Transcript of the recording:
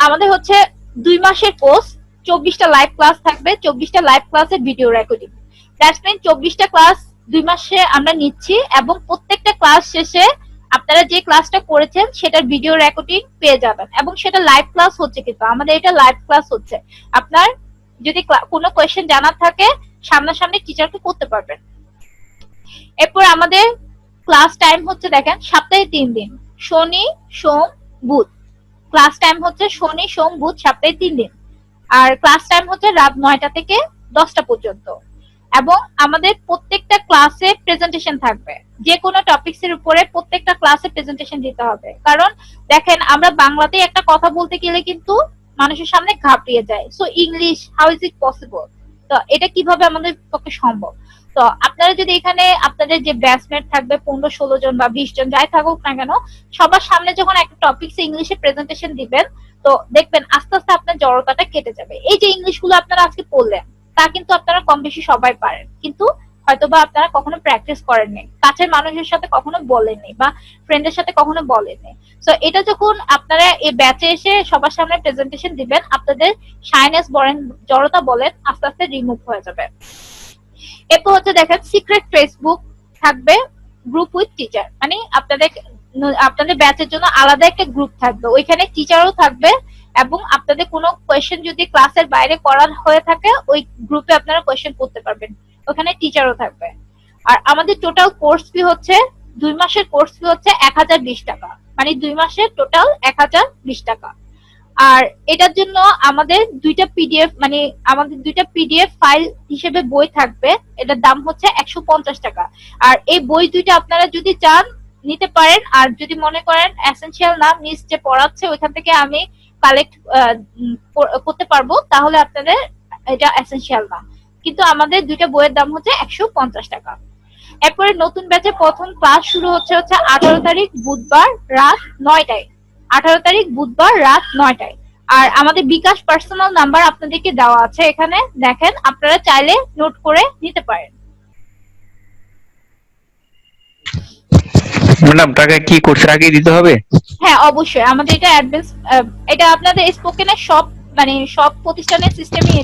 আমাদের হচ্ছে 2 মাসের কোর্স, 24টা লাইভ ক্লাস থাকবে, 24টা লাইভ ক্লাসের ভিডিও রেকর্ডিং। দ্যাটস মিন 24টা ক্লাস 2 মাসে আমরা নিচ্ছি, এবং প্রত্যেকটা ক্লাস শেষে আপনারা যে ক্লাসটা করেছেন সেটার ভিডিও রেকর্ডিং পেয়ে যাবেন, এবং সেটা লাইভ ক্লাস হচ্ছে, কিন্তু আমাদের এটা লাইভ ক্লাস হচ্ছে। আপনার যদি কোনো কোয়েশ্চেন জানার থাকে সামনাসামনি টিচারকে করতে পারবেন। এরপর আমাদের ক্লাস টাইম হচ্ছে দেখেন সপ্তাহে 3 দিন, শনি সোম বুধ। ক্লাস টাইম হচ্ছে শনি সোম বুধ সপ্তাহে 3 দিন। আর ক্লাস টাইম হচ্ছে রাত 9টা থেকে 10টা পর্যন্ত। এবং আমাদের প্রত্যেকটা ক্লাসে প্রেজেন্টেশন থাকবে, যে কোনো টপিকস এর উপরে প্রত্যেকটা ক্লাসে প্রেজেন্টেশন দিতে হবে। কারণ দেখেন আমরা বাংলাতে একটা কথা বলতে গেলে কিন্তু মানুষের সামনে ঘাবড়িয়ে যায়। So English, how is it possible? তো এটা কিভাবে আমাদের পক্ষে সম্ভব? তো আপনারা যদি এখানে আপনাদের যে ব্যাচমেট থাকবে 15-16 জন বা 20 জন যাই থাকুক না কেন, সবার সামনে যখন একটা টপিকস ইংলিশে প্রেজেন্টেশন দিবেন, তো দেখবেন আস্তে আস্তে আপনার জড়তাটা কেটে যাবে। এই যে ইংলিশ গুলো আপনারা আজকে পড়লেন, তা কিন্তু আপনারা কম বেশি সবাই পারেন, কিন্তু হয়তোবা আপনারা কখনো প্র্যাকটিস করেননি, কাছের মানুষের সাথে কখনো বলেননি, বা ফ্রেন্ডের সাথে কখনো বলেননি। সো এটা যখন আপনারা এই ব্যাচে এসে সবার সামনে প্রেজেন্টেশন দিবেন, আপনাদের শাইনেস বলেন, জড়তা বলেন, আস্তে আস্তে রিমুভ হয়ে যাবে। এরপর হচ্ছে দেখেন সিক্রেট ফেসবুক থাকবে, গ্রুপ উইথ টিচার, মানে আপনাদের ব্যাচের জন্য আলাদা একটা গ্রুপ থাকবে, ওইখানে টিচারও থাকবে, এবং আপনাদের কোনো কোয়েশ্চেন যদি ক্লাসের বাইরে করার হয়ে থাকে ওই গ্রুপে আপনারা কোয়েশ্চেন করতে পারবেন, ওখানে টিচারও থাকবে। আর আমাদের টোটাল কোর্স ফি হচ্ছে 2 মাসের কোর্স ফি হচ্ছে 1020 টাকা, মানে 2 মাসের টোটাল 1020 টাকা। আর এটার জন্য আমাদের দুইটা পিডিএফ ফাইল হিসেবে বই থাকবে, এটার দাম হচ্ছে 150 টাকা। আর এই বই দুইটা আপনারা যদি চান নিতে পারেন, আর যদি মনে করেন এসেনশিয়াল না, মিস যে পড়াচ্ছে ওইখান থেকে আমি কালেক্ট করতে পারবো, তাহলে আপনাদের এটা এসেনশিয়াল না, কিন্তু আমাদের দুইটা বইয়ের দাম হচ্ছে 150 টাকা। এরপরে নতুন ব্যাচে প্রথম ক্লাস শুরু হচ্ছে 18 তারিখ বুধবার রাত 9টায়, 18 তারিখ বুধবার রাত 9টায়। আর আমাদের বিকাশ পার্সোনাল নাম্বার আপনাদেরকে দেওয়া আছে, এখানে দেখেন, আপনারা চাইলে নোট করে নিতে পারেন। ম্যাডাম টাকা কি কোর্সের আগে দিতে হবে? হ্যাঁ অবশ্যই, আমাদের এটা অ্যাডভান্স, এটা আপনাদের স্পোকেনের সব প্রতিষ্ঠানের সিস্টেমই